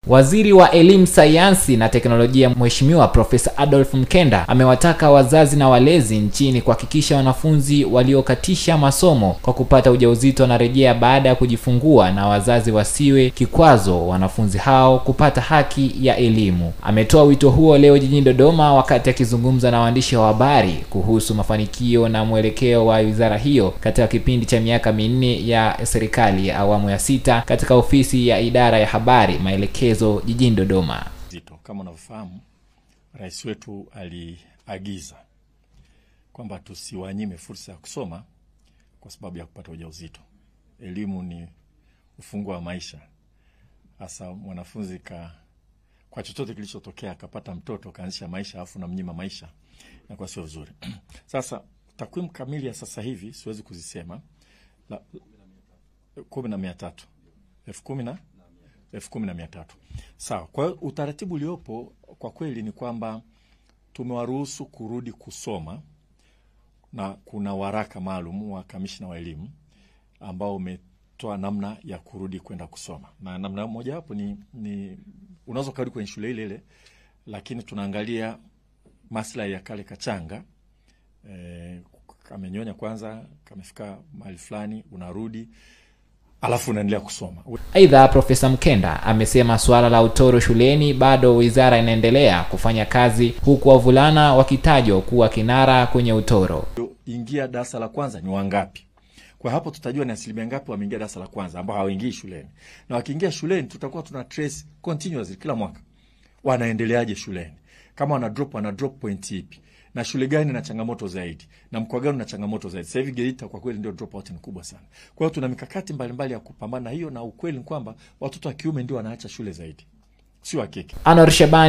Waziri wa Elimu, Sayansi na Teknolojia Mheshimiwa Profesa Adolf Mkenda amewataka wazazi na walezi nchini kuhakikisha wanafunzi waliokatisha masomo kwa kupata ujauzito na rejea baada ya kujifungua na wazazi wasiwe kikwazo wanafunzi hao kupata haki ya elimu. Ametoa wito huo leo jijini Dodoma wakati akizungumza na waandishi wa habari kuhusu mafanikio na mwelekeo wa wizara hiyo katika kipindi cha miaka 4 ya serikali ya awamu ya 6 katika ofisi ya idara ya habari maelekezo jijini Dodoma. Kama unavyofahamu, rais wetu aliagiza kwamba tusiwanyime fursa ya kusoma kwa sababu ya kupata ujauzito. Elimu ni ufunguo wa maisha. Hasa mwanafunzi kwa chochote kilichotokea akapata mtoto kaanzisha maisha afu na mnyima maisha, na kwa sio vizuri. Sasa takwimu kamili ya sasa hivi siwezi kuzisema. 10,300 10,300. Sawa. Kwa hiyo utaratibu uliopo kwa kweli ni kwamba tumewaruhusu kurudi kusoma, na kuna waraka maalum wa kamishna wa elimu ambao umetoa namna ya kurudi kwenda kusoma. Na namna moja hapo ni unaweza kurudi kwenye shule ile, lakini tunaangalia maslahi ya kale kachanga. Kamenyonya kwanza, kamefika mahali fulani, unarudi alafu unaendelea kusoma. Aidha, Profesa Mkenda amesema swala la utoro shuleni bado wizara inaendelea kufanya kazi, huku wavulana wakitajwa kuwa kinara kwenye utoro. Ingia darasa la kwanza ni wangapi? Kwa hapo tutajua ni asilimia ngapi wameingia darasa la kwanza ambao hawaingii shuleni. Na wakiingia shuleni tutakuwa tuna trace continuously kila mwaka wanaendeleaje shuleni. Kama wana drop point ipi, na shule gani na changamoto zaidi, na mkoa gani na changamoto zaidi. Sasa hivi Geita kwa kweli ndio dropout ni kubwa sana. Kwa hiyo tuna mikakati mbalimbali ya kupambana hiyo, na ukweli ni kwamba watoto wa kiume ndio wanaacha shule zaidi, si wa kike. Anwar Shabani.